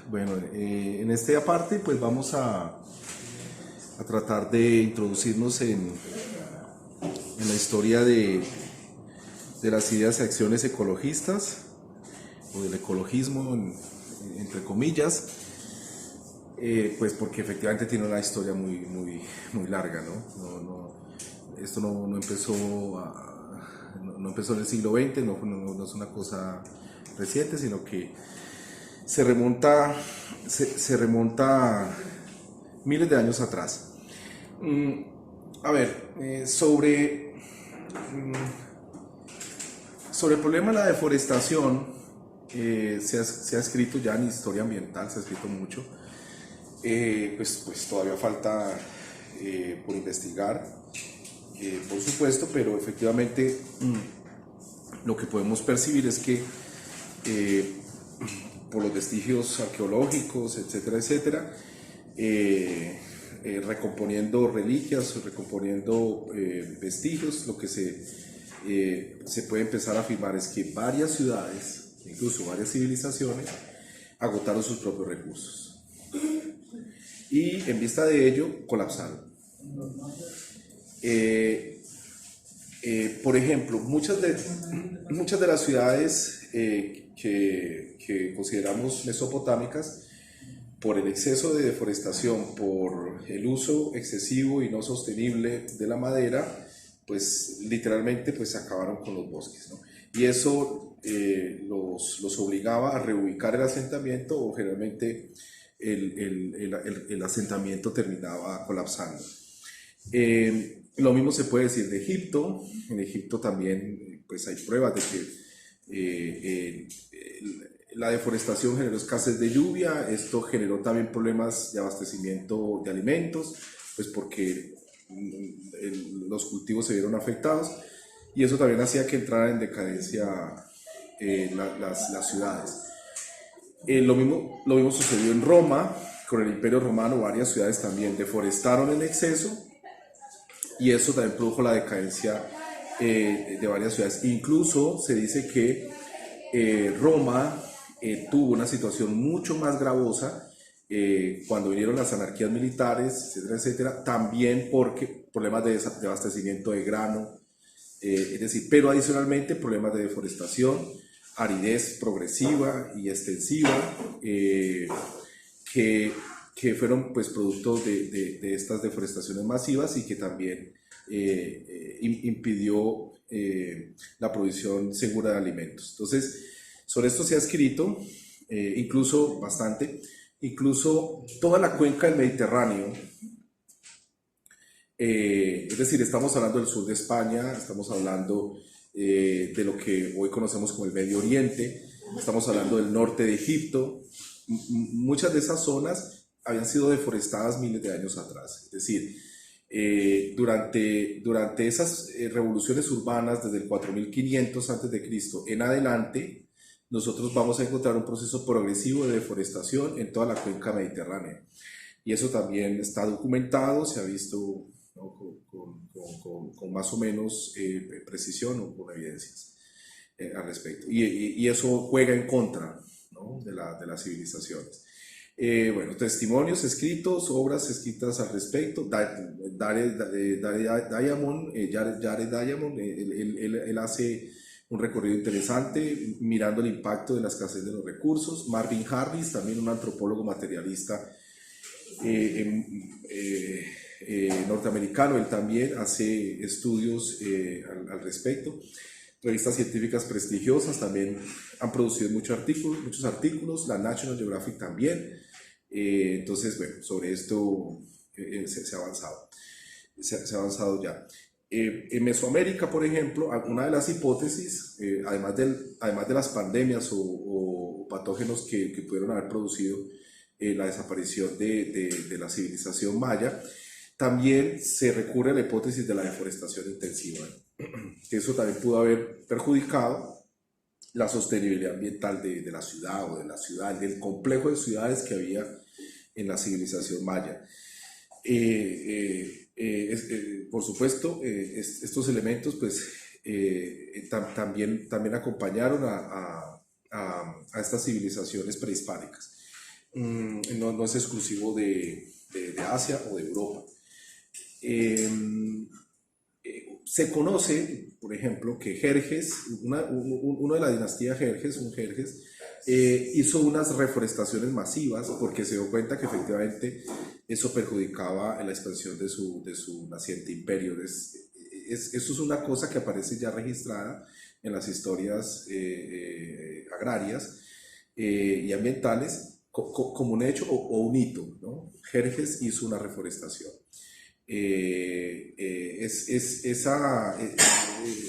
Bueno, en esta parte pues vamos a tratar de introducirnos en la historia de las ideas y acciones ecologistas o del ecologismo entre comillas, pues porque efectivamente tiene una historia muy larga, ¿no? Esto no empezó no empezó en el siglo XX, no es una cosa reciente, sino que se remonta miles de años atrás. A ver, sobre el problema de la deforestación, se ha escrito ya en historia ambiental, se ha escrito mucho. Pues todavía falta por investigar, por supuesto, pero efectivamente lo que podemos percibir es que por los vestigios arqueológicos, etcétera, etcétera, recomponiendo reliquias, recomponiendo vestigios, lo que se puede empezar a afirmar es que varias ciudades, incluso varias civilizaciones, agotaron sus propios recursos y en vista de ello colapsaron. Por ejemplo, muchas de las ciudades que consideramos mesopotámicas, por el exceso de deforestación, por el uso excesivo y no sostenible de la madera, pues literalmente pues acabaron con los bosques, ¿no? Y eso los obligaba a reubicar el asentamiento, o generalmente el asentamiento terminaba colapsando. Lo mismo se puede decir de Egipto. En Egipto también pues hay pruebas de que la deforestación generó escasez de lluvia. Esto generó también problemas de abastecimiento de alimentos, pues porque los cultivos se vieron afectados, y eso también hacía que entraran en decadencia las ciudades. Lo mismo sucedió en Roma. Con el Imperio Romano varias ciudades también deforestaron en exceso, y eso también produjo la decadencia de varias ciudades. Incluso se dice que Roma tuvo una situación mucho más gravosa cuando vinieron las anarquías militares, etcétera, etcétera, también porque problemas de abastecimiento de grano, es decir, pero adicionalmente problemas de deforestación, aridez progresiva y extensiva, que fueron pues productos de estas deforestaciones masivas, y que también impidió la provisión segura de alimentos. Entonces, sobre esto se ha escrito incluso bastante, incluso toda la cuenca del Mediterráneo, es decir, estamos hablando del sur de España, estamos hablando de lo que hoy conocemos como el Medio Oriente, estamos hablando del norte de Egipto. Muchas de esas zonas habían sido deforestadas miles de años atrás. Es decir, durante esas revoluciones urbanas, desde el 4500 a.C. en adelante, nosotros vamos a encontrar un proceso progresivo de deforestación en toda la cuenca mediterránea. Y eso también está documentado, se ha visto, ¿no?, con más o menos precisión o con evidencias al respecto. Y eso juega en contra, ¿no?, de las civilizaciones. Bueno, testimonios escritos, obras escritas al respecto. Jared Diamond, él hace un recorrido interesante mirando el impacto de la escasez de los recursos. Marvin Harris, también un antropólogo materialista norteamericano, él también hace estudios al respecto. Revistas científicas prestigiosas también han producido muchos artículos, la National Geographic también. Entonces, bueno, sobre esto se ha avanzado. Se ha avanzado ya. En Mesoamérica, por ejemplo, una de las hipótesis, además de las pandemias o patógenos que pudieron haber producido la desaparición de la civilización maya, también se recurre a la hipótesis de la deforestación intensiva, que eso también pudo haber perjudicado la sostenibilidad ambiental de la ciudad, o de la ciudad, del complejo de ciudades que había en la civilización maya. Por supuesto, estos elementos pues, también acompañaron a estas civilizaciones prehispánicas. no es exclusivo de Asia o de Europa. Eh, Se conoce, por ejemplo, que Jerjes, uno de la dinastía Jerjes, un Jerjes, hizo unas reforestaciones masivas porque se dio cuenta que efectivamente eso perjudicaba en la expansión de su naciente imperio. Eso es una cosa que aparece ya registrada en las historias agrarias y ambientales como un hecho o un hito, ¿no? Jerjes hizo una reforestación.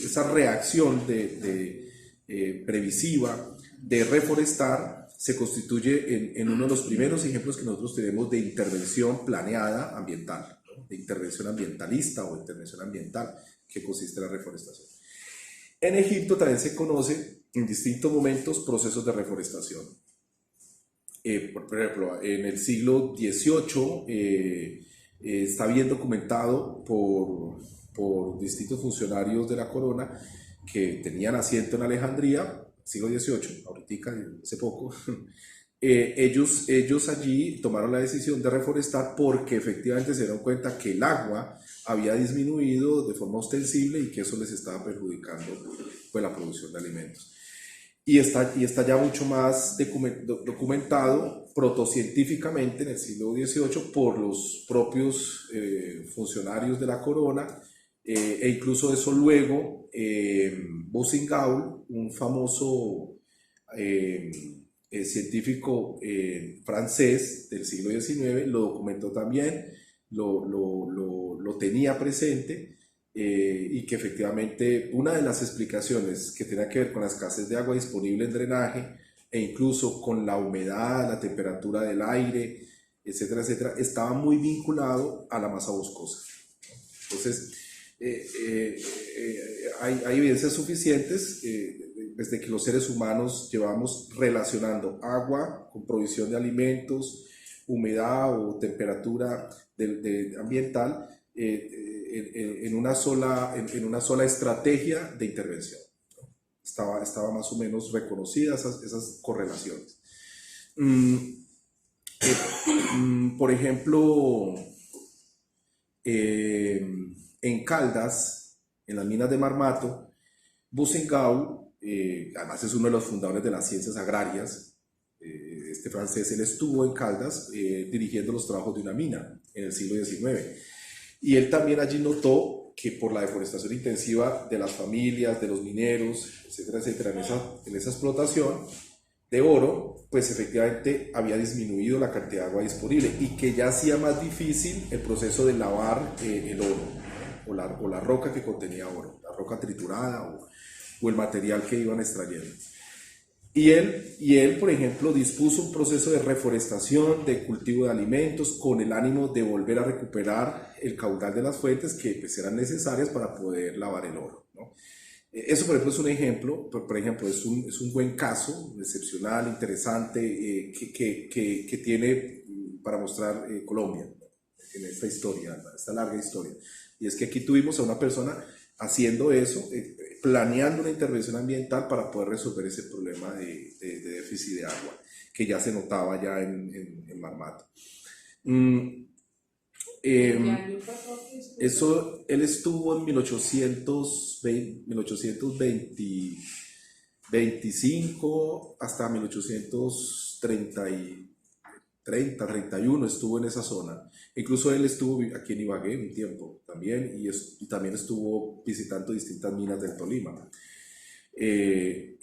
Esa reacción previsiva de reforestar se constituye en uno de los primeros ejemplos que nosotros tenemos de intervención planeada ambiental, ¿no? De intervención ambientalista o intervención ambiental, que consiste en la reforestación. En Egipto también se conoce en distintos momentos procesos de reforestación. Por ejemplo, en el siglo XVIII está bien documentado por distintos funcionarios de la corona que tenían asiento en Alejandría, siglo XVIII, ahorita, hace poco. Ellos allí tomaron la decisión de reforestar porque efectivamente se dieron cuenta que el agua había disminuido de forma ostensible y que eso les estaba perjudicando pues, la producción de alimentos. Y está ya mucho más documentado protocientíficamente en el siglo XVIII por los propios funcionarios de la corona, e incluso eso luego Boussingault, un famoso científico francés del siglo XIX, lo documentó también, lo tenía presente. Y que efectivamente una de las explicaciones que tenía que ver con la escasez de agua disponible en drenaje e incluso con la humedad, la temperatura del aire, etcétera, etcétera, estaba muy vinculado a la masa boscosa. Entonces, hay evidencias suficientes desde que los seres humanos llevamos relacionando agua con provisión de alimentos, humedad o temperatura ambiental, en una sola estrategia de intervención. Estaba más o menos reconocida esas correlaciones. Por ejemplo, en Caldas, en las minas de Marmato, Boussingault, además es uno de los fundadores de las ciencias agrarias, este francés, él estuvo en Caldas dirigiendo los trabajos de una mina en el siglo XIX. Y él también allí notó que por la deforestación intensiva de las familias, de los mineros, etcétera, etcétera, en esa explotación de oro, pues efectivamente había disminuido la cantidad de agua disponible y que ya hacía más difícil el proceso de lavar el oro o la roca que contenía oro, la roca triturada o el material que iban extrayendo. Y él, por ejemplo, dispuso un proceso de reforestación, de cultivo de alimentos, con el ánimo de volver a recuperar el caudal de las fuentes que pues, eran necesarias para poder lavar el oro, ¿no? Eso, por ejemplo, es un ejemplo, por ejemplo, es un buen caso, excepcional, interesante, que tiene para mostrar Colombia en esta historia, esta larga historia. Y es que aquí tuvimos a una persona haciendo eso, planeando una intervención ambiental para poder resolver ese problema de déficit de agua, que ya se notaba ya en Marmato. Eso, él estuvo en 1825 hasta 1831 estuvo en esa zona. Incluso él estuvo aquí en Ibagué un tiempo también y también estuvo visitando distintas minas del Tolima. Y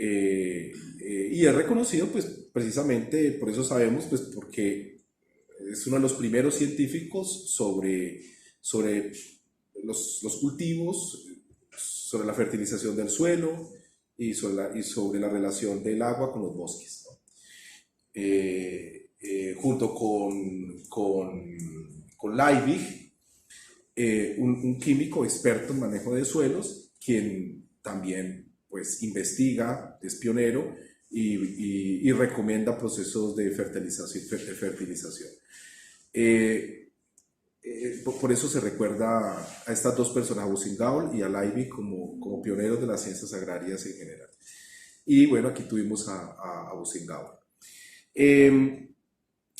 es reconocido pues precisamente, por eso sabemos, pues porque es uno de los primeros científicos sobre los cultivos, sobre la fertilización del suelo y sobre la relación del agua con los bosques, ¿no? Junto con Leibig, un químico experto en manejo de suelos, quien también pues, investiga, es pionero y recomienda procesos de fertilización. Por eso se recuerda a estas dos personas, a Boussingault y a Leibig, como pioneros de las ciencias agrarias en general. Y bueno, aquí tuvimos a Boussingault.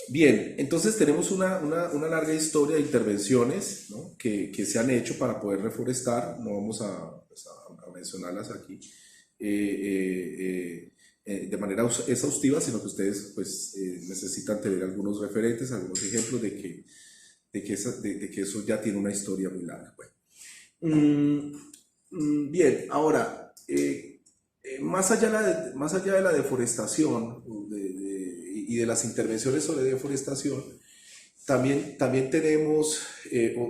Bien, entonces tenemos una larga historia de intervenciones, ¿no? que se han hecho para poder reforestar, no vamos pues, a mencionarlas aquí de manera exhaustiva, sino que ustedes pues, necesitan tener algunos referentes, algunos ejemplos de que eso ya tiene una historia muy larga. Bueno, mm, bien, ahora, más allá de la deforestación y de las intervenciones sobre deforestación, también tenemos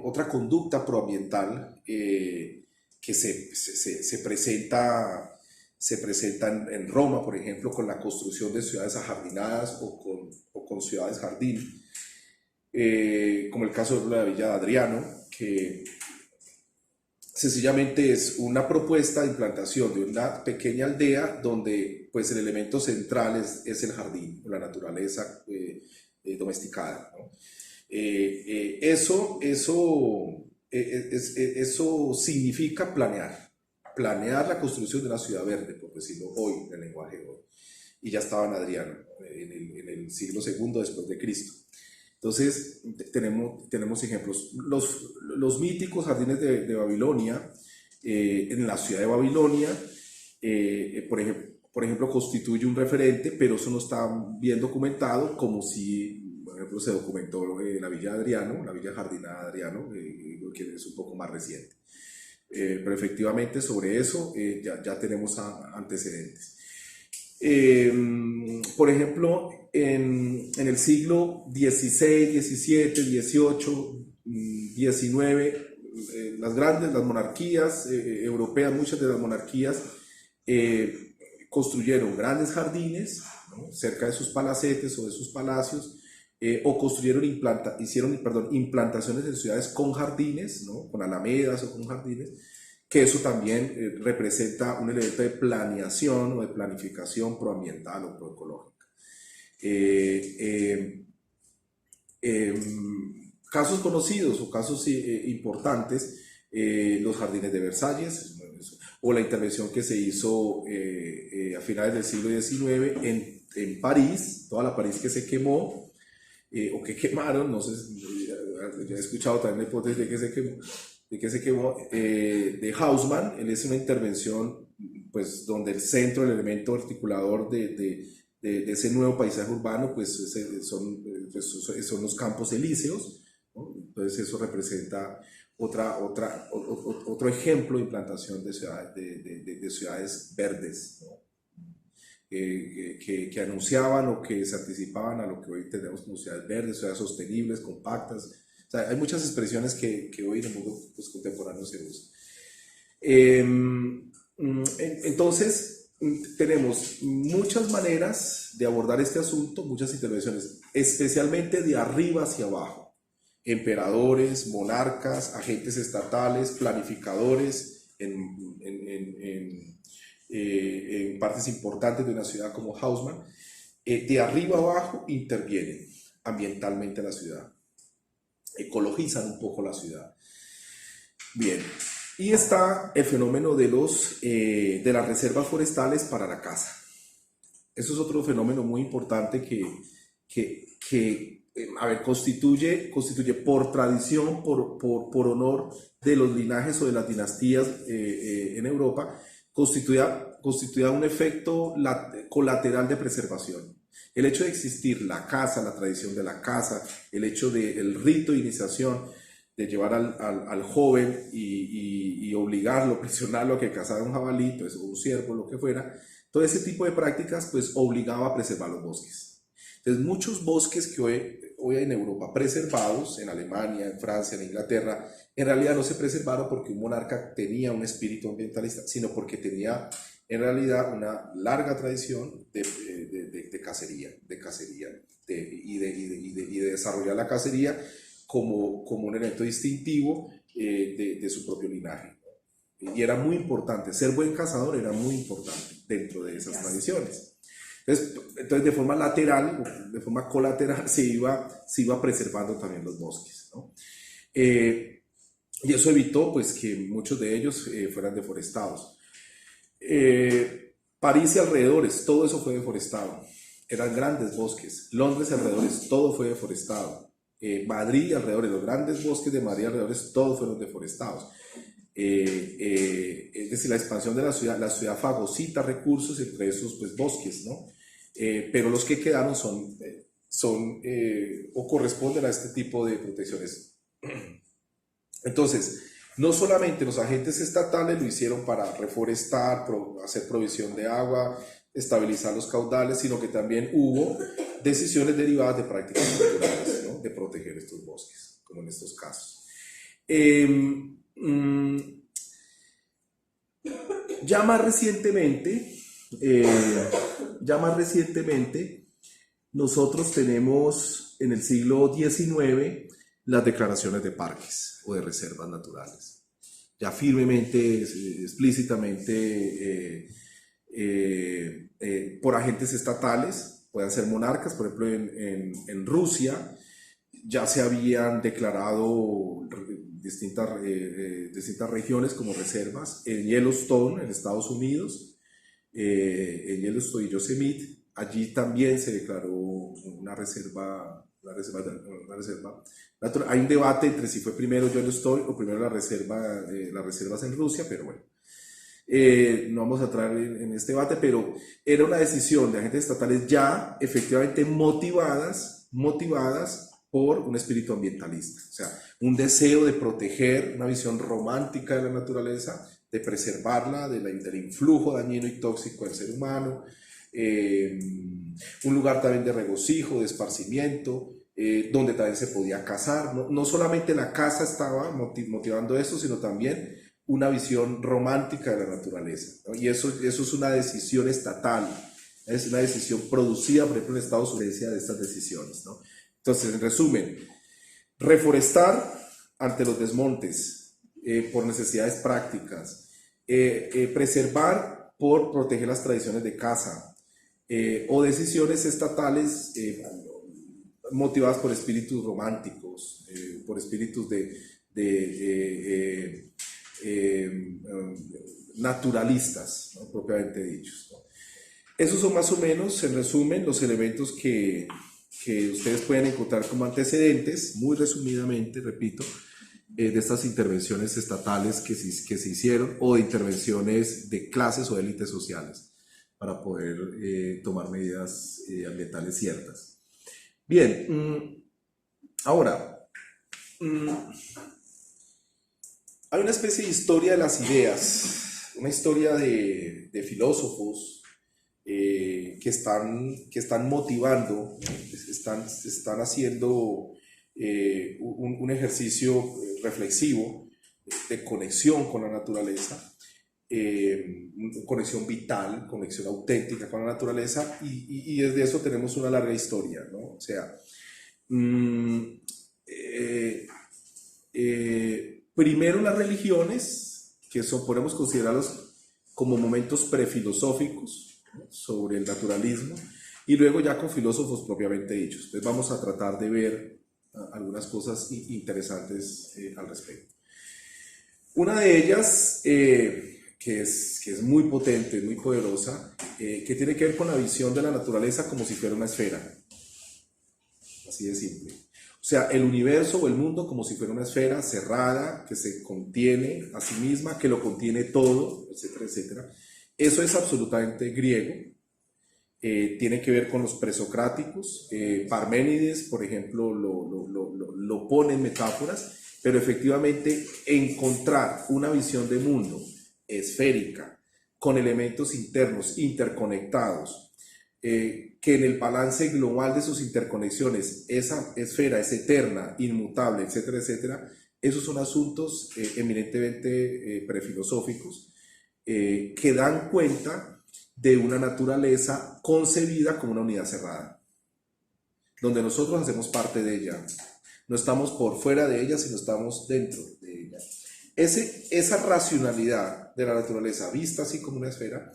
otra conducta proambiental que se presenta en Roma, por ejemplo, con la construcción de ciudades ajardinadas o con ciudades jardín, como el caso de la Villa de Adriano, que sencillamente es una propuesta de implantación de una pequeña aldea donde pues el elemento central es el jardín, la naturaleza domesticada, ¿no? Eso significa planear la construcción de una ciudad verde, por decirlo hoy, en el lenguaje de hoy. Y ya estaba en Adriano, en el siglo segundo después de Cristo. Entonces, tenemos ejemplos. Los míticos jardines de Babilonia, en la ciudad de Babilonia, por ejemplo, constituye un referente, pero eso no está bien documentado, como si, por ejemplo, se documentó la Villa Adriano, la Villa Jardinada de Adriano, que es un poco más reciente. Pero efectivamente sobre eso ya tenemos antecedentes. Por ejemplo, en el siglo XVI, XVII, XVIII, XIX, las monarquías europeas, muchas de las monarquías construyeron grandes jardines, ¿no? Cerca de sus palacetes o de sus palacios, o hicieron implantaciones en ciudades con jardines, ¿no? Con alamedas o con jardines, que eso también representa un elemento de planeación o de planificación proambiental o proecológica. Casos conocidos o casos importantes, los jardines de Versalles, o la intervención que se hizo a finales del siglo XIX en París, toda la París que se quemó, o que quemaron, no sé, ya he escuchado también la hipótesis de que se quemó, de Haussmann. Él es una intervención pues, donde el centro, el elemento articulador de ese nuevo paisaje urbano pues, son los campos elíseos, ¿no? Entonces eso representa otro ejemplo de implantación de ciudades verdes, ¿no? Que anunciaban o que se anticipaban a lo que hoy tenemos como ciudades verdes, ciudades sostenibles, compactas. O sea, hay muchas expresiones que hoy en el mundo pues, contemporáneo se usan. Entonces, tenemos muchas maneras de abordar este asunto, muchas intervenciones, especialmente de arriba hacia abajo. Emperadores, monarcas, agentes estatales, planificadores en partes importantes de una ciudad como Haussmann, de arriba abajo intervienen ambientalmente la ciudad, ecologizan un poco la ciudad. Bien, y está el fenómeno de las reservas forestales para la caza. Eso es otro fenómeno muy importante constituye por tradición, por honor de los linajes o de las dinastías en Europa, constituía un efecto colateral de preservación. El hecho de existir la caza, la tradición de la caza, el hecho del rito de iniciación, de llevar al joven y obligarlo, presionarlo a que cazara un jabalí, pues, o un ciervo, lo que fuera, todo ese tipo de prácticas pues obligaba a preservar los bosques. Entonces muchos bosques que hoy hay en Europa preservados, en Alemania, en Francia, en Inglaterra, en realidad no se preservaron porque un monarca tenía un espíritu ambientalista, sino porque tenía en realidad una larga tradición de cacería y de desarrollar la cacería como un elemento distintivo de su propio linaje. Y era muy importante, ser buen cazador era muy importante dentro de esas tradiciones. Entonces de forma lateral, de forma colateral, se iba preservando también los bosques, ¿no? Y eso evitó pues, que muchos de ellos fueran deforestados. París y alrededores, todo eso fue deforestado. eran grandes bosques. Londres alrededores, todo fue deforestado. Madrid alrededores, los grandes bosques de Madrid alrededores, todos fueron deforestados. Es decir, la expansión de la ciudad fagocita recursos, entre esos pues bosques, ¿no? Pero los que quedaron o corresponden a este tipo de protecciones. Entonces, no solamente los agentes estatales lo hicieron para reforestar, hacer provisión de agua, estabilizar los caudales, sino que también hubo decisiones derivadas de prácticas naturales, ¿no? De proteger estos bosques, como en estos casos. Ya más recientemente, nosotros tenemos en el siglo XIX las declaraciones de parques o de reservas naturales. Ya firmemente, explícitamente, por agentes estatales, pueden ser monarcas, por ejemplo en Rusia ya se habían declarado distintas regiones como reservas. En Yellowstone, en Estados Unidos, en Yellowstone y Yosemite, allí también se declaró una reserva natural. Hay un debate entre si fue primero Yellowstone o primero las reservas en Rusia, pero bueno. No vamos a entrar en este debate, pero era una decisión de agentes estatales ya efectivamente motivadas por un espíritu ambientalista, o sea, un deseo de proteger, una visión romántica de la naturaleza, de preservarla del influjo dañino y tóxico del ser humano, un lugar también de regocijo, de esparcimiento, donde también se podía cazar. No solamente la caza estaba motivando esto, sino también una visión romántica de la naturaleza, ¿no? Y eso es una decisión estatal, es una decisión producida, por ejemplo, en Estados Unidos de estas decisiones, ¿no? Entonces, en resumen, reforestar ante los desmontes por necesidades prácticas, preservar por proteger las tradiciones de caza, o decisiones estatales motivadas por espíritus románticos, por espíritus naturalistas, ¿no? Propiamente dichos, ¿no? Esos son más o menos, en resumen, los elementos que ustedes pueden encontrar como antecedentes, muy resumidamente, repito, de estas intervenciones estatales que se hicieron o de intervenciones de clases o élites sociales para poder tomar medidas ambientales ciertas. Bien, ahora, hay una especie de historia de las ideas, una historia de filósofos que están motivando, están haciendo un ejercicio reflexivo de conexión con la naturaleza, conexión vital, conexión auténtica con la naturaleza, y desde eso tenemos una larga historia, ¿no? O sea, primero las religiones, que podemos considerarlos como momentos prefilosóficos, ¿no? Sobre el naturalismo, y luego ya con filósofos propiamente dichos. Entonces vamos a tratar de ver algunas cosas interesantes al respecto. Una de ellas, que es muy potente, muy poderosa, que tiene que ver con la visión de la naturaleza como si fuera una esfera. Así de simple. O sea, el universo o el mundo como si fuera una esfera cerrada, que se contiene a sí misma, que lo contiene todo, etcétera, etcétera. Eso es absolutamente griego. Tiene que ver con los presocráticos. Parménides, por ejemplo, lo pone en metáforas, pero efectivamente encontrar una visión de mundo esférica, con elementos internos interconectados, que en el balance global de sus interconexiones esa esfera es eterna, inmutable, etcétera, etcétera, esos son asuntos eminentemente prefilosóficos, que dan cuenta de una naturaleza concebida como una unidad cerrada, donde nosotros hacemos parte de ella. No estamos por fuera de ella, sino estamos dentro de ella. Esa racionalidad de la naturaleza vista así como una esfera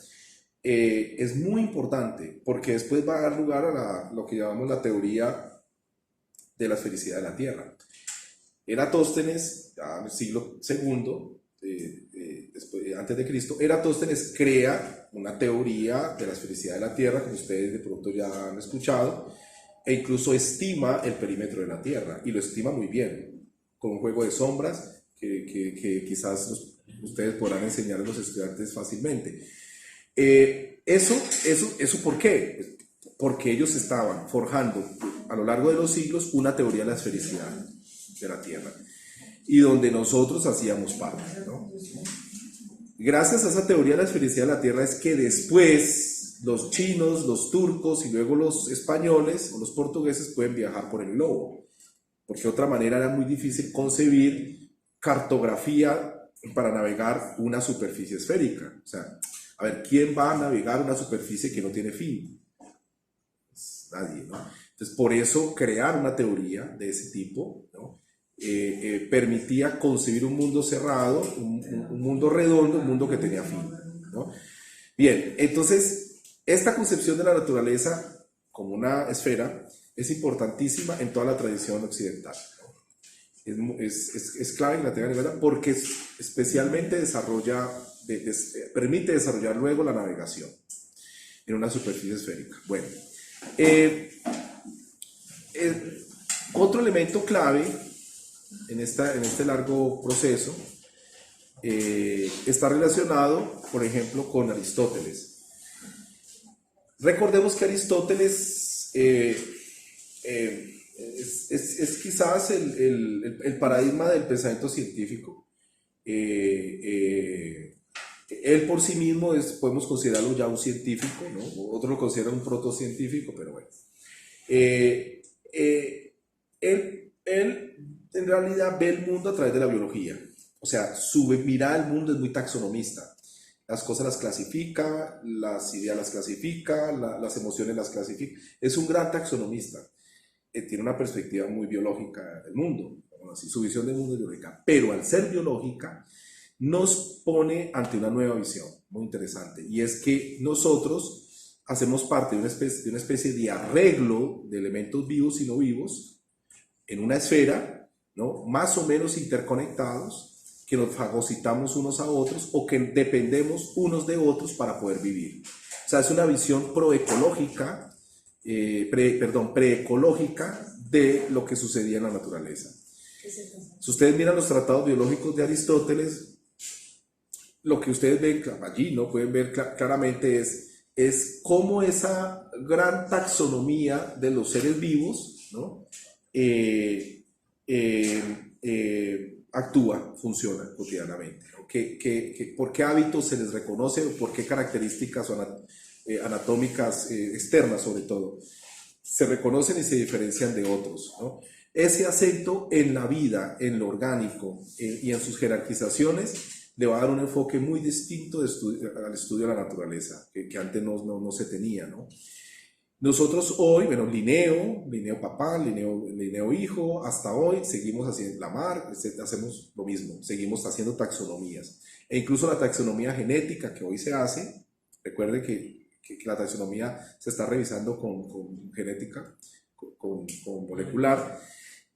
es muy importante, porque después va a dar lugar a lo que llamamos la teoría de la esfericidad de la Tierra. Eratóstenes, ya en el siglo II, antes de Cristo, Eratóstenes crea una teoría de la esfericidad de la Tierra, como ustedes de pronto ya han escuchado, e incluso estima el perímetro de la Tierra, y lo estima muy bien, con un juego de sombras que quizás ustedes podrán enseñar a los estudiantes fácilmente. ¿Eso por qué? Porque ellos estaban forjando a lo largo de los siglos una teoría de la esfericidad de la Tierra, y donde nosotros hacíamos parte, ¿no? Gracias a esa teoría de la esfericidad de la Tierra es que después los chinos, los turcos y luego los españoles o los portugueses pueden viajar por el globo, porque de otra manera era muy difícil concebir cartografía para navegar una superficie esférica. O sea, a ver, ¿quién va a navegar una superficie que no tiene fin? Pues nadie, ¿no? Entonces, por eso crear una teoría de ese tipo, ¿no? Permitía concebir un mundo cerrado, un mundo redondo, un mundo que tenía fin, ¿no? Bien, entonces, esta concepción de la naturaleza como una esfera es importantísima en toda la tradición occidental, ¿no? Es clave que la tengan en cuenta porque especialmente permite desarrollar luego la navegación en una superficie esférica. Bueno, otro elemento clave en este largo proceso está relacionado, por ejemplo, con Aristóteles. Recordemos que Aristóteles es quizás el paradigma del pensamiento científico. Él por sí mismo podemos considerarlo ya un científico, ¿no? Otros lo consideran un protocientífico, pero bueno. Él en realidad ve el mundo a través de la biología. O sea, su mirada al mundo es muy taxonomista. Las cosas las clasifica, las ideas las clasifica, las emociones las clasifica. Es un gran taxonomista. Tiene una perspectiva muy biológica del mundo. Bueno, así, su visión del mundo es biológica. Pero al ser biológica, nos pone ante una nueva visión muy interesante. Y es que nosotros hacemos parte de una especie de arreglo de elementos vivos y no vivos en una esfera, ¿no? Más o menos interconectados, que nos fagocitamos unos a otros o que dependemos unos de otros para poder vivir. O sea, es una visión preecológica de lo que sucedía en la naturaleza. Si ustedes miran los tratados biológicos de Aristóteles, lo que ustedes ven allí, ¿no? Pueden ver claramente es cómo esa gran taxonomía de los seres vivos, ¿no? Actúa, funciona cotidianamente, ¿no? ¿Por qué hábitos se les reconoce? ¿Por qué características anatómicas externas, sobre todo, se reconocen y se diferencian de otros, ¿no? Ese acento en la vida, en lo orgánico y en sus jerarquizaciones le va a dar un enfoque muy distinto al estudio de la naturaleza, que antes no se tenía, ¿no? Nosotros hoy, bueno, Linneo papá, Linneo hijo, hasta hoy seguimos haciendo hacemos lo mismo, seguimos haciendo taxonomías. E incluso la taxonomía genética que hoy se hace, recuerden que la taxonomía se está revisando con genética, con molecular,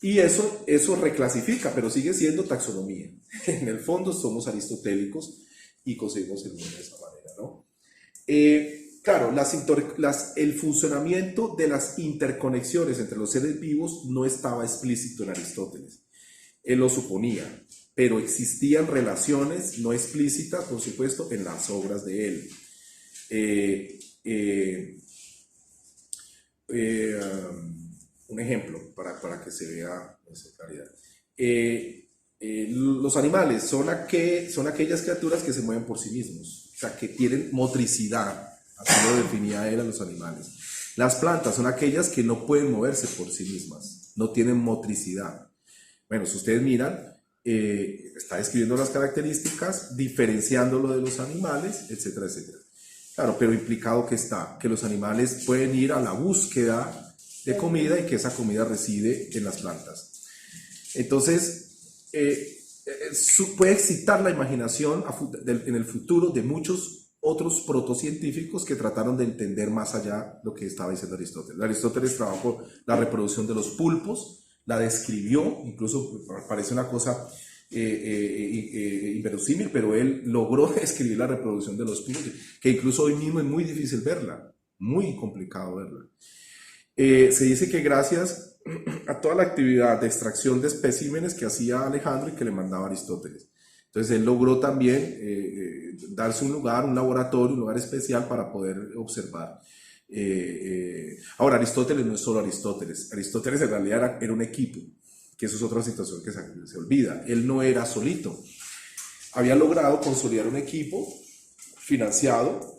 y eso reclasifica, pero sigue siendo taxonomía. En el fondo somos aristotélicos y concebimos el mundo de esa manera, ¿no? Claro, el funcionamiento de las interconexiones entre los seres vivos no estaba explícito en Aristóteles. Él lo suponía, pero existían relaciones no explícitas, por supuesto, en las obras de él. Un ejemplo para que se vea esa claridad. Los animales son aquellas criaturas que se mueven por sí mismos, o sea, que tienen motricidad. Así lo definía él a los animales. Las plantas son aquellas que no pueden moverse por sí mismas, no tienen motricidad. Bueno, si ustedes miran, está describiendo las características, diferenciándolo de los animales, etcétera, etcétera. Claro, pero implicado que los animales pueden ir a la búsqueda de comida y que esa comida reside en las plantas. Entonces, puede excitar la imaginación en el futuro de muchos otros protocientíficos que trataron de entender más allá lo que estaba diciendo Aristóteles. Aristóteles trabajó la reproducción de los pulpos, la describió, incluso parece una cosa inverosímil, pero él logró escribir la reproducción de los pinos, que incluso hoy mismo es muy difícil verla, muy complicado verla. Se dice que gracias a toda la actividad de extracción de especímenes que hacía Alejandro y que le mandaba Aristóteles. Entonces él logró también darse un lugar, un laboratorio, un lugar especial para poder observar. Ahora, Aristóteles no es solo Aristóteles. Aristóteles en realidad era un equipo, que eso es otra situación que se olvida. Él no era solito. Había logrado consolidar un equipo financiado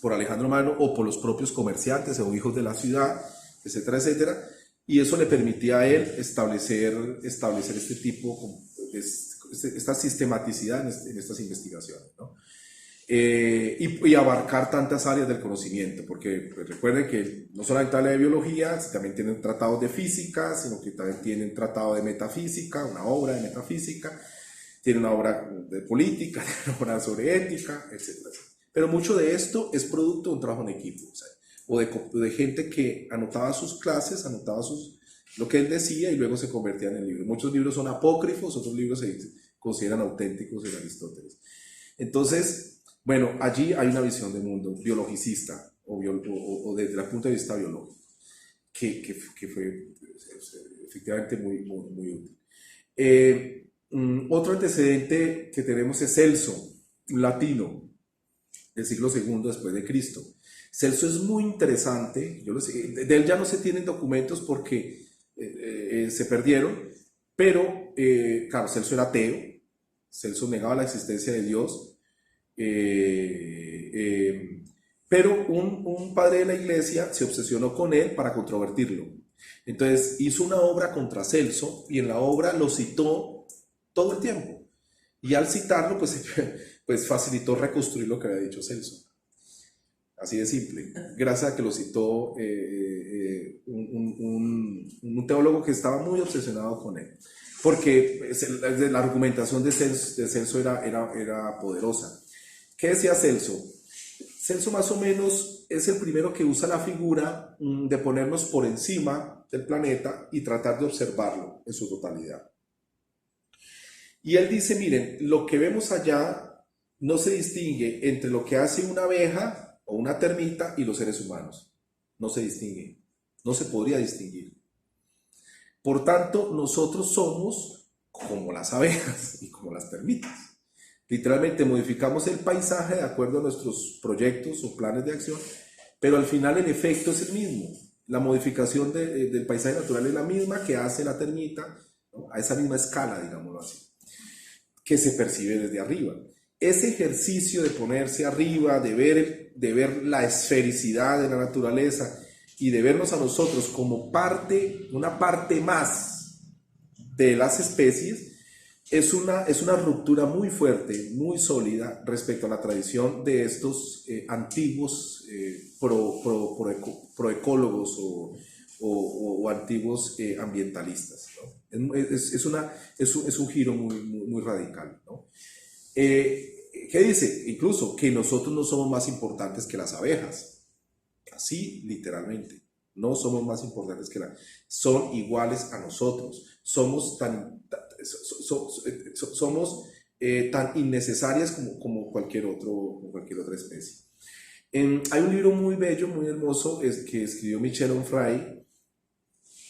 por Alejandro Magno o por los propios comerciantes o hijos de la ciudad, etcétera, etcétera, y eso le permitía a él establecer este tipo, esta sistematicidad en estas investigaciones, ¿no? Y abarcar tantas áreas del conocimiento, porque pues, recuerden que no solamente habla de biología, también tienen tratados de física, sino que también tienen tratado de metafísica, una obra de metafísica, tiene una obra de política, tiene una obra sobre ética, etcétera. Pero mucho de esto es producto de un trabajo en equipo, o de gente que anotaba sus clases, anotaba lo que él decía y luego se convertían en libros. Muchos libros son apócrifos, otros libros se consideran auténticos de Aristóteles. Entonces, bueno, allí hay una visión del mundo biologicista o desde el punto de vista biológico, que fue efectivamente muy útil. Otro antecedente que tenemos es Celso, un latino, del siglo II después de Cristo. Celso es muy interesante, de él ya no se tienen documentos porque se perdieron, pero claro, Celso era ateo, Celso negaba la existencia de Dios, pero un padre de la iglesia se obsesionó con él para controvertirlo. Entonces hizo una obra contra Celso y en la obra lo citó todo el tiempo. Y al citarlo, pues facilitó reconstruir lo que había dicho Celso. Así de simple. Gracias a que lo citó un teólogo que estaba muy obsesionado con él. Porque la argumentación de Celso era poderosa. ¿Qué decía Celso? Celso más o menos es el primero que usa la figura de ponernos por encima del planeta y tratar de observarlo en su totalidad. Y él dice, miren, lo que vemos allá no se distingue entre lo que hace una abeja o una termita y los seres humanos. No se distingue, no se podría distinguir. Por tanto, nosotros somos como las abejas y como las termitas. Literalmente modificamos el paisaje de acuerdo a nuestros proyectos o planes de acción, pero al final el efecto es el mismo. La modificación del paisaje natural es la misma que hace la termita, ¿no? A esa misma escala, digámoslo así, que se percibe desde arriba. Ese ejercicio de ponerse arriba, de ver la esfericidad de la naturaleza y de vernos a nosotros como una parte más de las especies, es una ruptura muy fuerte, muy sólida respecto a la tradición de estos antiguos proecólogos o antiguos ambientalistas, ¿no? Es un giro muy radical, ¿no? ¿Qué dice? Incluso que nosotros no somos más importantes que las abejas, así literalmente, no somos más importantes son iguales a nosotros, somos tan innecesarias como cualquier otra especie. Hay un libro muy bello, muy hermoso, que escribió Michel Onfray, al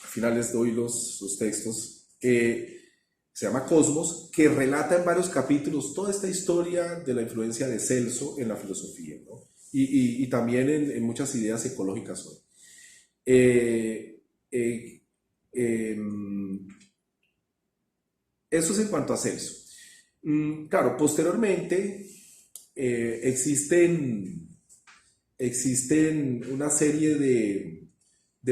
final les doy los textos, se llama Cosmos, que relata en varios capítulos toda esta historia de la influencia de Celso en la filosofía, ¿no? Y también en muchas ideas ecológicas hoy. Eso es en cuanto a Celso. Claro, posteriormente existen una serie de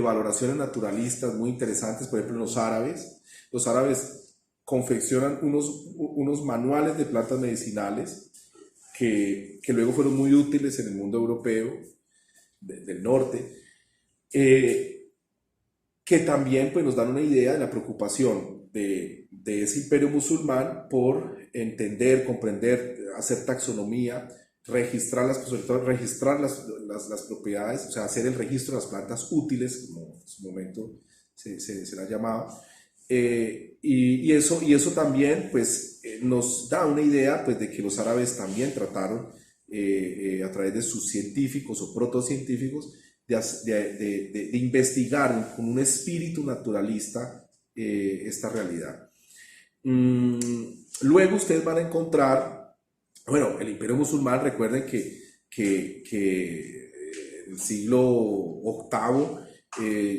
valoraciones naturalistas muy interesantes. Por ejemplo, los árabes confeccionan unos manuales de plantas medicinales que luego fueron muy útiles en el mundo europeo del norte, que también pues, nos dan una idea de la preocupación de ese imperio musulmán por entender, comprender, hacer taxonomía, sobre todo registrar las propiedades, o sea, hacer el registro de las plantas útiles, como en su momento se la llamaba, Y eso también pues, nos da una idea pues, de que los árabes también trataron a través de sus científicos o protocientíficos de investigar con un espíritu naturalista esta realidad. Luego ustedes van a encontrar, bueno, el Imperio Musulmán, recuerden que el siglo octavo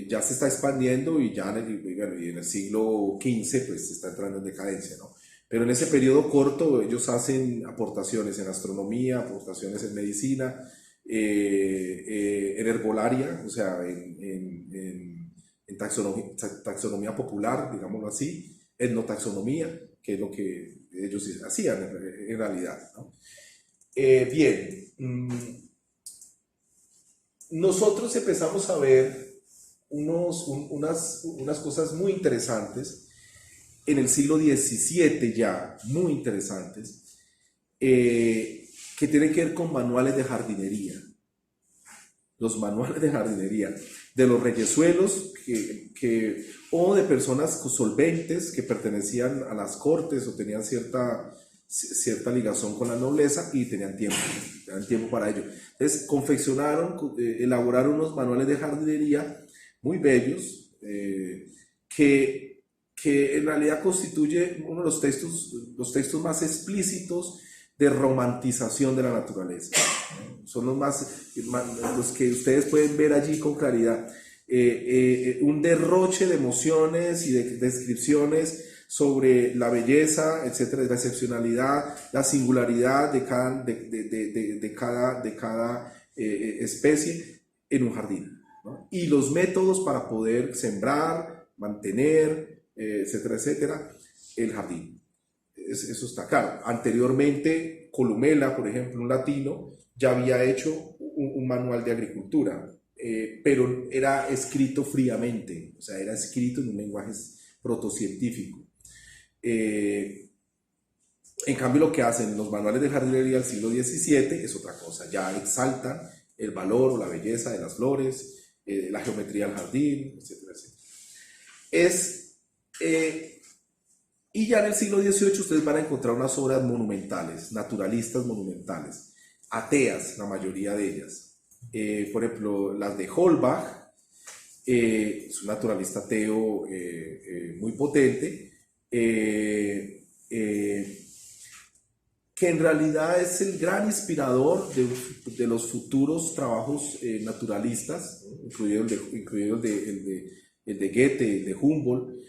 ya se está expandiendo y ya en el siglo XV pues está entrando en decadencia, ¿no? Pero en ese periodo corto ellos hacen aportaciones en astronomía, aportaciones en medicina, en herbolaria, o sea, en taxonomía popular, digámoslo así, etnotaxonomía, que es lo que ellos hacían en realidad, ¿no? Bien, nosotros empezamos a ver unas cosas muy interesantes en el siglo XVII ya, muy interesantes, que tienen que ver con manuales de jardinería. Los manuales de jardinería de los reyesuelos o de personas solventes que pertenecían a las cortes o tenían cierta ligazón con la nobleza y tenían tiempo para ello. Entonces elaboraron unos manuales de jardinería muy bellos que en realidad constituye uno de los textos más explícitos de romantización de la naturaleza. Son los que ustedes pueden ver allí con claridad. Un derroche de emociones y de descripciones sobre la belleza, etcétera, la excepcionalidad, la singularidad de cada especie en un jardín, ¿no? Y los métodos para poder sembrar, mantener, etcétera, etcétera, el jardín. Eso está claro. Anteriormente, Columela, por ejemplo, un latino, ya había hecho un manual de agricultura, pero era escrito fríamente, o sea, era escrito en un lenguaje protocientífico. En cambio, lo que hacen los manuales de jardinería del siglo XVII es otra cosa, ya exaltan el valor o la belleza de las flores, la geometría del jardín, etcétera, etcétera. Y ya en el siglo XVIII ustedes van a encontrar unas obras monumentales, naturalistas monumentales, ateas, la mayoría de ellas. Por ejemplo, las de Holbach, es un naturalista ateo muy potente, que en realidad es el gran inspirador de los futuros trabajos naturalistas, ¿no? incluido el de Goethe, el de Humboldt,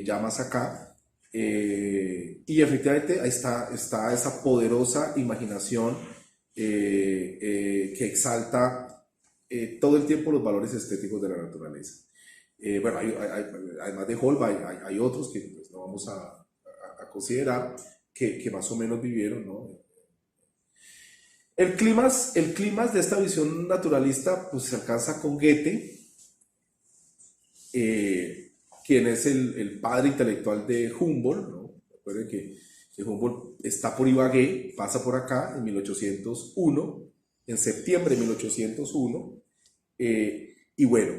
ya más acá. Y efectivamente ahí está esa poderosa imaginación que exalta todo el tiempo los valores estéticos de la naturaleza. Bueno, además de Holbein, hay otros que pues, no vamos a considerar que más o menos vivieron, ¿no? El clima de esta visión naturalista pues, se alcanza con Goethe, quien es el padre intelectual de Humboldt, ¿no? Recuerden que Humboldt está por Ibagué, pasa por acá en 1801, en septiembre de 1801, y bueno,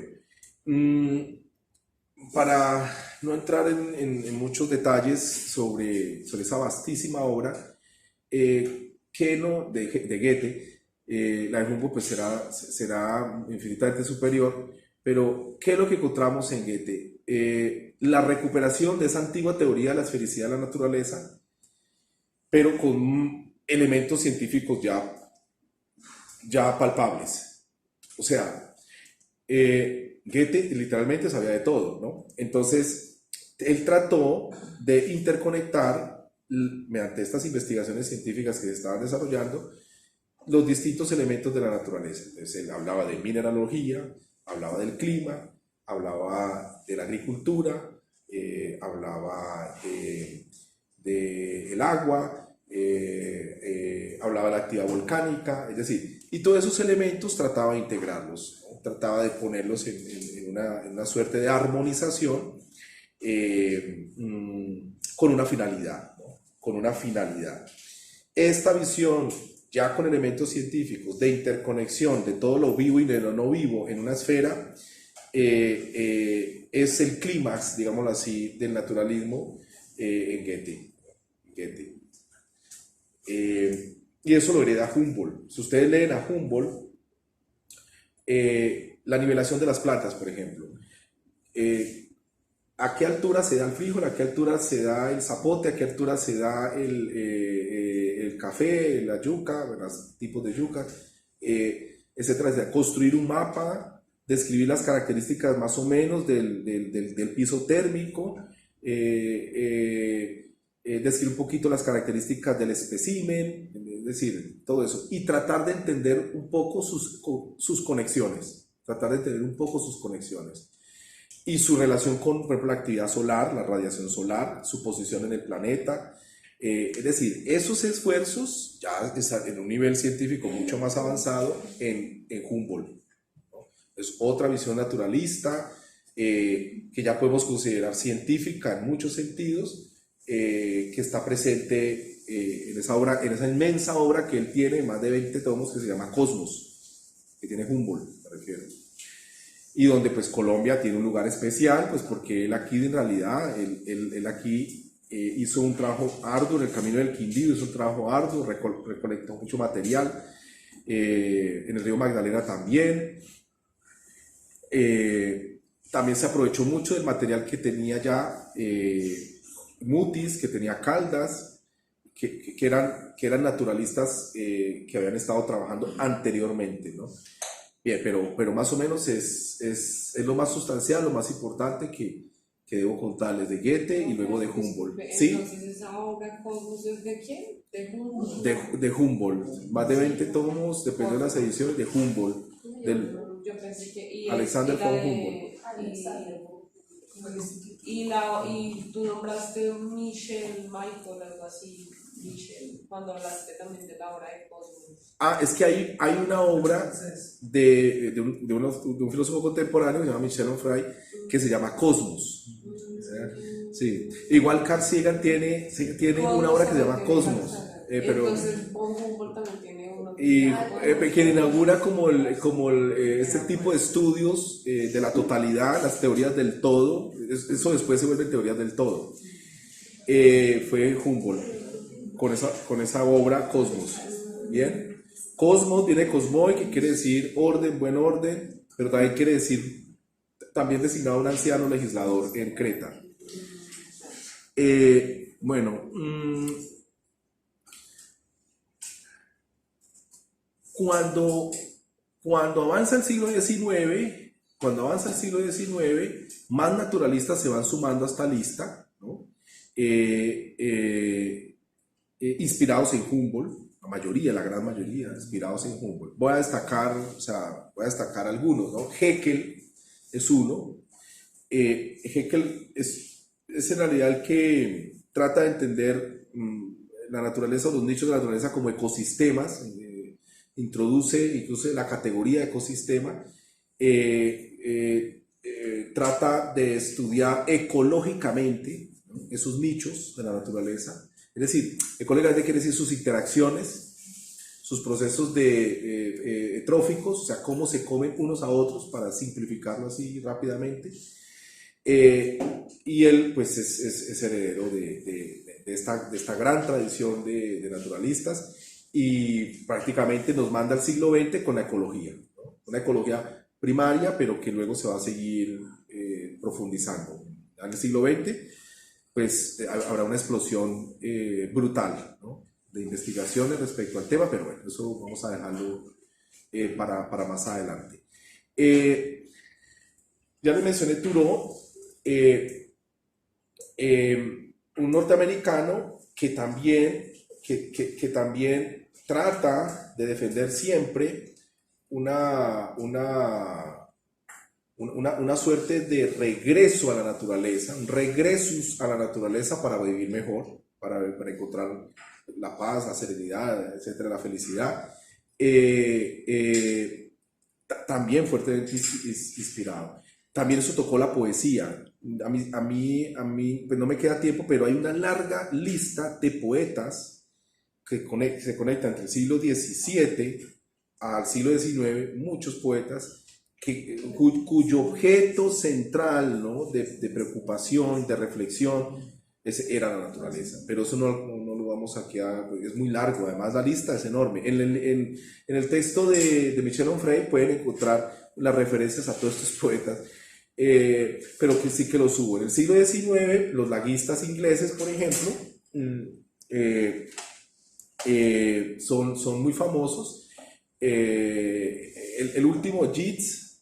para no entrar en muchos detalles sobre esa vastísima obra, que no, de Goethe, la de Humboldt pues será infinitamente superior, pero ¿qué es lo que encontramos en Goethe? La recuperación de esa antigua teoría de la esfericidad de la naturaleza, pero con elementos científicos ya palpables. O sea, Goethe literalmente sabía de todo, ¿no? Entonces, él trató de interconectar, mediante estas investigaciones científicas que se estaban desarrollando, los distintos elementos de la naturaleza. Entonces, él hablaba de mineralogía, hablaba del clima, hablaba de la agricultura, hablaba del agua, hablaba de la actividad volcánica, es decir, y todos esos elementos trataba de integrarlos, ¿no? Trataba de ponerlos en una suerte de armonización con una finalidad, ¿no? Con una finalidad. Esta visión, ya con elementos científicos, de interconexión de todo lo vivo y de lo no vivo en una esfera, es el clímax, digámoslo así, del naturalismo en Goethe. Y eso lo hereda Humboldt. Si ustedes leen a Humboldt, la nivelación de las plantas, por ejemplo, a qué altura se da el frijol, a qué altura se da el zapote, a qué altura se da el café, la yuca, los tipos de yuca, etcétera, etcétera. Construir un mapa, describir las características más o menos del piso térmico, describir un poquito las características del espécimen, es decir, todo eso, y tratar de entender un poco sus conexiones, y su relación con, por ejemplo, la actividad solar, la radiación solar, su posición en el planeta. Es decir, esos esfuerzos ya están en un nivel científico mucho más avanzado en Humboldt, ¿no? Es otra visión naturalista que ya podemos considerar científica en muchos sentidos, que está presente en esa obra, en esa inmensa obra que él tiene, más de 20 tomos, que se llama Cosmos, que tiene Humboldt, me refiero. Y donde pues Colombia tiene un lugar especial, pues porque él aquí en realidad, él aquí hizo un trabajo arduo en el Camino del Quindío, hizo un trabajo arduo, recolectó mucho material, en el río Magdalena también. También se aprovechó mucho del material que tenía ya Mutis, que tenía Caldas, que eran naturalistas que habían estado trabajando anteriormente, ¿no? Bien, pero más o menos es lo más sustancial, lo más importante que debo contarles de Goethe y luego de Humboldt. ¿Sí? Entonces, ¿esa obra Cosmos es de quién? ¿De Humboldt? De Humboldt. Más de 20 tomos, depende de las ediciones, de Humboldt. Del Yo pensé que. Alexander von Humboldt. Y tú nombraste Michael, algo así, cuando hablaste también de la obra de Cosmos. Ah, es que hay una obra de un filósofo contemporáneo que se llama Michel Onfray, que se llama Cosmos. Sí. Igual Carl Sagan tiene una obra que se llama Cosmos. Entonces, von Humboldt también tiene uno. Y que inaugura este tipo de estudios de la totalidad, las teorías del todo. Eso después se vuelve teorías del todo. Fue Humboldt con esa obra Cosmos. Bien. Cosmos viene de cosmoi, que quiere decir orden, buen orden, pero también quiere decir, también designado a un anciano legislador en Creta. Bueno, cuando avanza el siglo XIX, más naturalistas se van sumando a esta lista, ¿no? Inspirados en Humboldt, la gran mayoría, inspirados en Humboldt. Voy a destacar algunos, ¿no? Haeckel es uno. Haeckel es en realidad el que trata de entender la naturaleza o los nichos de la naturaleza como ecosistemas, introduce incluso la categoría de ecosistema, trata de estudiar ecológicamente, ¿no?, esos nichos de la naturaleza. Es decir, ecológicamente quiere decir sus interacciones, sus procesos tróficos, o sea, cómo se comen unos a otros, para simplificarlo así rápidamente. Y él pues es heredero de esta gran tradición de naturalistas, y prácticamente nos manda al siglo XX con la ecología, ¿no? Una ecología primaria, pero que luego se va a seguir profundizando. En el siglo XX pues habrá una explosión brutal, ¿no?, de investigaciones respecto al tema, pero bueno, eso vamos a dejarlo para más adelante. Ya le mencioné Thoreau, un norteamericano que también trata de defender siempre una suerte de regreso a la naturaleza, un regresus a la naturaleza para vivir mejor, para encontrar la paz, la serenidad, etcétera, la felicidad. También fuertemente inspirado. También eso tocó la poesía. A mí pues no me queda tiempo, pero hay una larga lista de poetas que se conectan entre el siglo XVII al siglo XIX, muchos poetas cuyo objeto central, ¿no? de preocupación, de reflexión, era la naturaleza. Pero eso no lo vamos aquí a... Es muy largo, además la lista es enorme. En el texto de Michel Onfray pueden encontrar las referencias a todos estos poetas, pero que sí que los hubo. En el siglo XIX, los laguistas ingleses, por ejemplo, son muy famosos. El último, Yeats,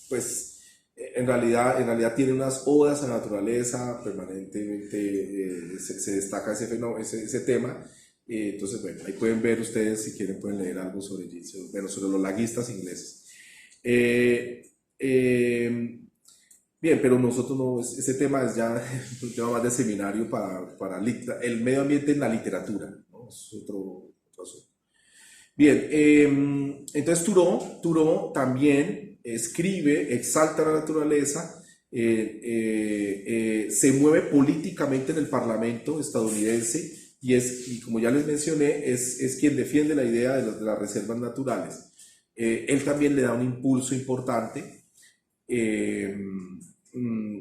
pues en realidad tiene unas odas a la naturaleza, permanentemente se destaca ese tema. Entonces, bueno, ahí pueden ver ustedes, si quieren, pueden leer algo sobre Yeats, bueno, sobre los laguistas ingleses. Bien, pero nosotros no, ese tema es ya un tema más de seminario para el medio ambiente en la literatura, ¿no? Es otro asunto. Bien, entonces Thoreau también escribe, exalta la naturaleza, se mueve políticamente en el Parlamento estadounidense y como ya les mencioné, es quien defiende la idea de las reservas naturales. Él también le da un impulso importante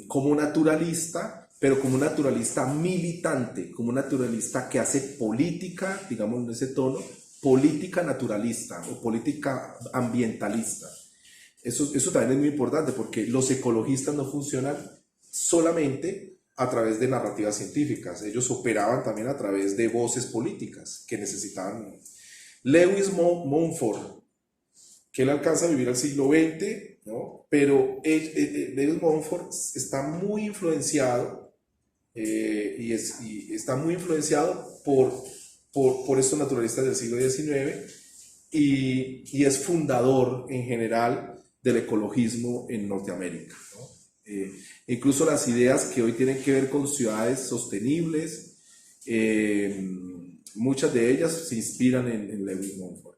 como naturalista, pero como un naturalista militante, como un naturalista que hace política, digamos en ese tono, política naturalista o política ambientalista. Eso también es muy importante porque los ecologistas no funcionan solamente a través de narrativas científicas, ellos operaban también a través de voces políticas que necesitaban. Lewis Mumford, que él alcanza a vivir al siglo XX, ¿no? Pero Lewis Mumford está muy influenciado y está muy influenciado por estos naturalistas del siglo XIX y es fundador en general del ecologismo en Norteamérica, ¿no? Incluso las ideas que hoy tienen que ver con ciudades sostenibles, muchas de ellas se inspiran en Lewis Mumford.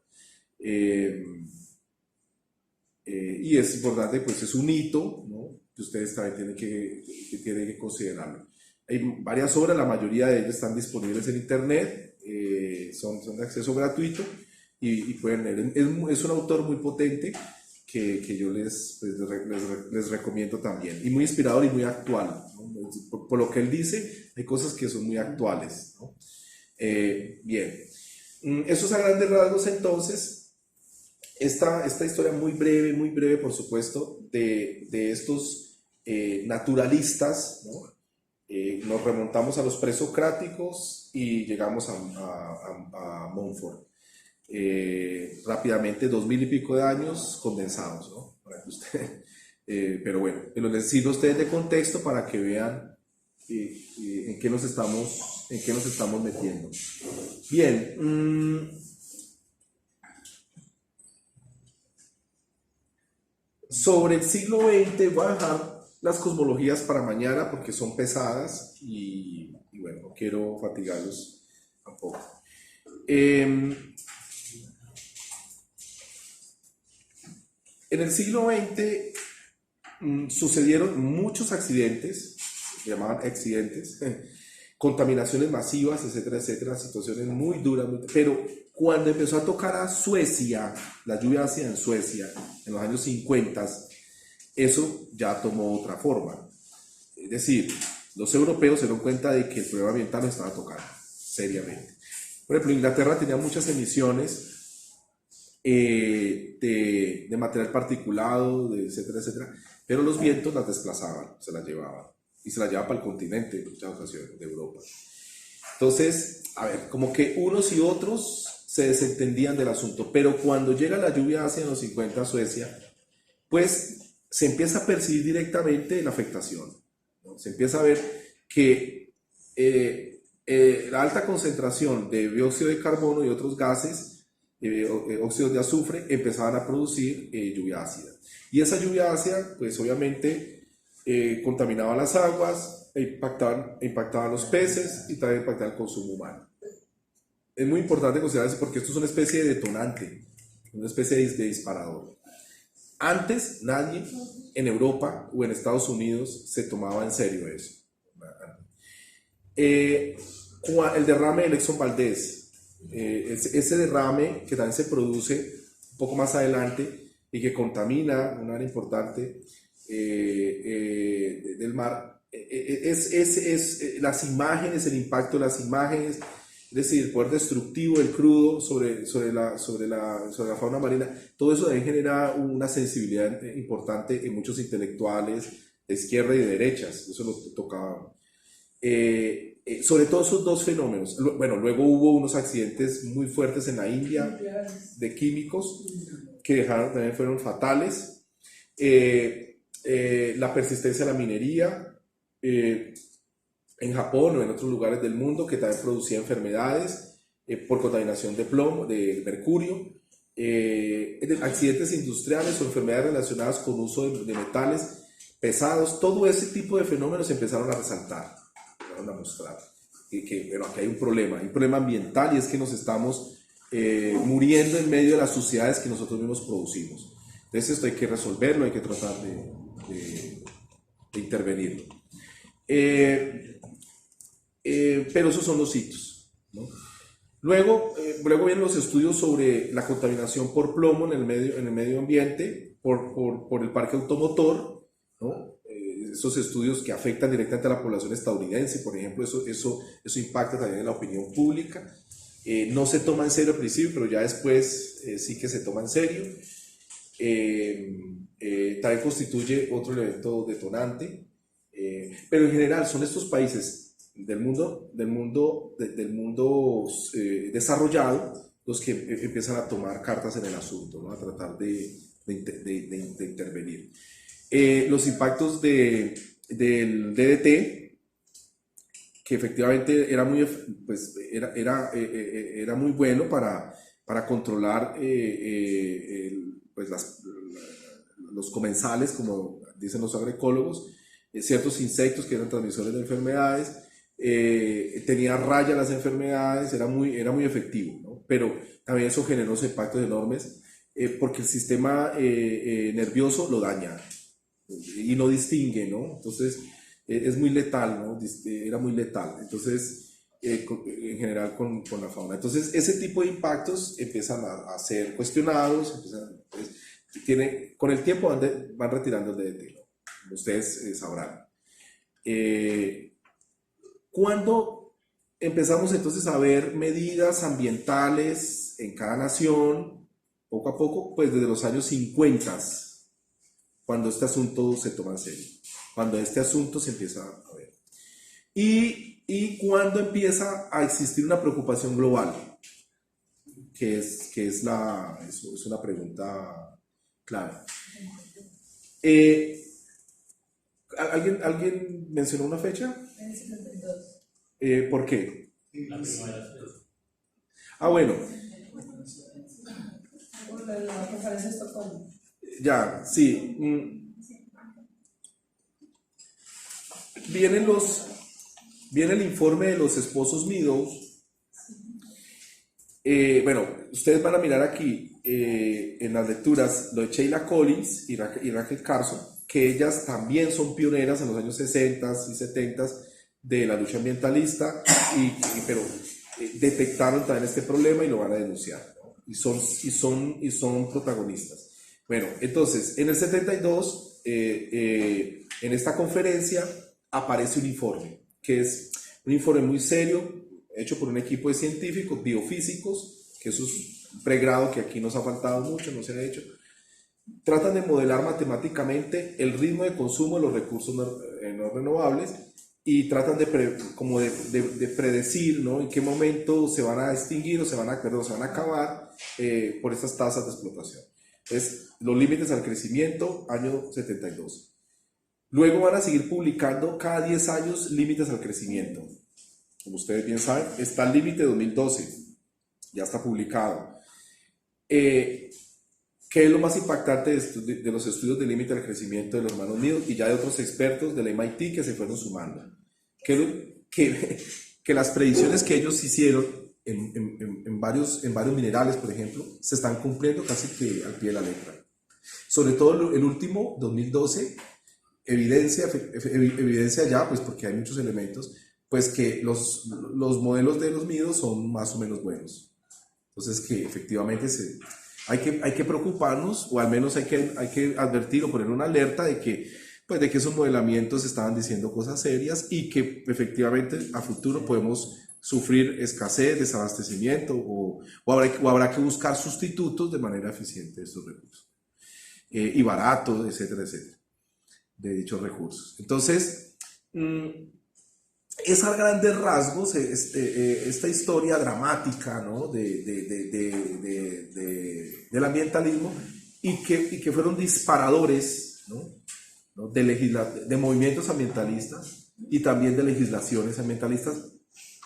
Y es importante, pues es un hito, ¿no? Que ustedes también tienen que considerarlo. Hay varias obras, la mayoría de ellas están disponibles en internet, son de acceso gratuito y pueden leer. Es un autor muy potente que yo les recomiendo también, y muy inspirador y muy actual, ¿no? Por lo que él dice, hay cosas que son muy actuales, ¿no? Bien, eso es a grandes rasgos entonces. Esta historia muy breve, por supuesto, de estos naturalistas, ¿no? Nos remontamos a los presocráticos y llegamos a Mumford. Rápidamente, 2000 y pico de años condensados, ¿no? Para que pero bueno, les sirvo a ustedes de contexto para que vean en qué nos estamos metiendo. Bien. Sobre el siglo XX voy a dejar las cosmologías para mañana porque son pesadas y bueno, no quiero fatigarlos tampoco. En el siglo XX sucedieron muchos accidentes, se llamaban accidentes, contaminaciones masivas, etcétera, etcétera, situaciones muy duras, pero cuando empezó a tocar a Suecia, la lluvia ácida en Suecia, en los años 50, eso ya tomó otra forma. Es decir, los europeos se dieron cuenta de que el problema ambiental lo estaba tocando seriamente. Por ejemplo, Inglaterra tenía muchas emisiones de material particulado, etcétera, etcétera, pero los vientos las desplazaban, se las llevaban, y se las llevaban para el continente en muchas ocasiones de Europa. Entonces, a ver, como que unos y otros se desentendían del asunto, pero cuando llega la lluvia ácida en los 50 a Suecia, pues se empieza a percibir directamente la afectación, ¿no? Se empieza a ver que la alta concentración de dióxido de carbono y otros gases, óxidos de azufre, empezaban a producir lluvia ácida. Y esa lluvia ácida, pues obviamente contaminaba las aguas, impactaban los peces y también impactaba el consumo humano. Es muy importante considerar eso porque esto es una especie de detonante, una especie de disparador. Antes nadie en Europa o en Estados Unidos se tomaba en serio eso. El derrame del Exxon Valdez, ese derrame que también se produce un poco más adelante, y que contamina un área importante del mar, las imágenes, el impacto de las imágenes, es decir, el poder destructivo del crudo sobre la fauna marina, todo eso también genera una sensibilidad importante en muchos intelectuales de izquierda y de derechas, eso lo tocaba. Sobre todo esos dos fenómenos. Bueno, luego hubo unos accidentes muy fuertes en la India de químicos que también fueron fatales. La persistencia de la minería en Japón o en otros lugares del mundo que también producía enfermedades por contaminación de plomo, de mercurio. Accidentes industriales o enfermedades relacionadas con uso de metales pesados, todo ese tipo de fenómenos empezaron a resaltar, empezaron a mostrar bueno, aquí hay un problema ambiental, y es que nos estamos muriendo en medio de las suciedades que nosotros mismos producimos. Entonces esto hay que resolverlo, hay que tratar de intervenirlo. Pero esos son los hitos, ¿no? Luego vienen los estudios sobre la contaminación por plomo en el medio ambiente, por el parque automotor, ¿no? Esos estudios que afectan directamente a la población estadounidense, por ejemplo, eso impacta también en la opinión pública. No se toma en serio al principio, pero ya después sí que se toma en serio. También constituye otro elemento detonante. Pero en general son estos países del mundo desarrollado los que empiezan a tomar cartas en el asunto, ¿no? A tratar de intervenir. Los impactos del DDT, que efectivamente era muy bueno para controlar pues los comensales, como dicen los agroecólogos, ciertos insectos que eran transmisores de enfermedades, tenía raya las enfermedades, era muy efectivo, ¿no? Pero también eso generó unos impactos enormes porque el sistema nervioso lo daña y no distingue, ¿no? Entonces es muy letal, ¿no? Era muy letal, entonces en general con la fauna. Entonces ese tipo de impactos empiezan a ser cuestionados, con el tiempo van retirando el DDT, ¿no? Ustedes sabrán. Cuando empezamos entonces a ver medidas ambientales en cada nación, poco a poco, pues desde los años 50, cuando este asunto se toma en serio, cuando este asunto se empieza a ver. Y cuando empieza a existir una preocupación global, que es una pregunta clave. ¿Alguien mencionó una fecha? El 72. ¿Por qué? La primera fecha. Bueno. La conferencia de Estocolmo. Ya, sí. Viene el informe de los esposos Meadows. Bueno, ustedes van a mirar aquí en las lecturas lo de Sheila Collins y Rachel Carson, que ellas también son pioneras en los años 60 y 70 de la lucha ambientalista, pero detectaron también este problema y lo van a denunciar, ¿no? y son protagonistas. Bueno, entonces, en el 72, en esta conferencia aparece un informe, que es un informe muy serio, hecho por un equipo de científicos, biofísicos, que eso es un pregrado que aquí nos ha faltado mucho, no se ha hecho. Tratan de modelar matemáticamente el ritmo de consumo de los recursos no renovables y tratan de predecir, ¿no? En qué momento se van a extinguir o se van a acabar por estas tasas de explotación. Es los límites al crecimiento, año 72. Luego van a seguir publicando cada 10 años límites al crecimiento. Como ustedes bien saben, está el límite 2012, ya está publicado. ¿Qué es lo más impactante de los estudios del límite al crecimiento de los hermanos Meadows y ya de otros expertos del MIT que se fueron sumando? Que las predicciones que ellos hicieron en varios minerales, por ejemplo, se están cumpliendo casi que al pie de la letra. Sobre todo el último, 2012, evidencia ya, pues porque hay muchos elementos, pues que los modelos de los Meadows son más o menos buenos. Entonces que efectivamente hay que preocuparnos, o al menos hay que advertir o poner una alerta de que, pues, de que esos modelamientos estaban diciendo cosas serias y que efectivamente a futuro podemos sufrir escasez, desabastecimiento o habrá que buscar sustitutos de manera eficiente de estos recursos y baratos, etcétera, etcétera, de dichos recursos. Entonces, es a grandes rasgos esta historia dramática, ¿no? Del ambientalismo y que fueron disparadores, ¿no? De movimientos ambientalistas y también de legislaciones ambientalistas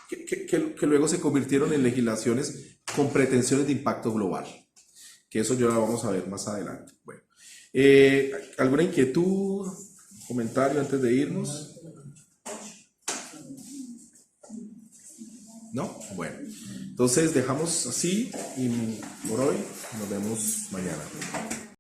que luego se convirtieron en legislaciones con pretensiones de impacto global, que eso ya lo vamos a ver más adelante. Bueno, ¿alguna inquietud, comentario antes de irnos? ¿No? Bueno, entonces dejamos así y por hoy nos vemos mañana.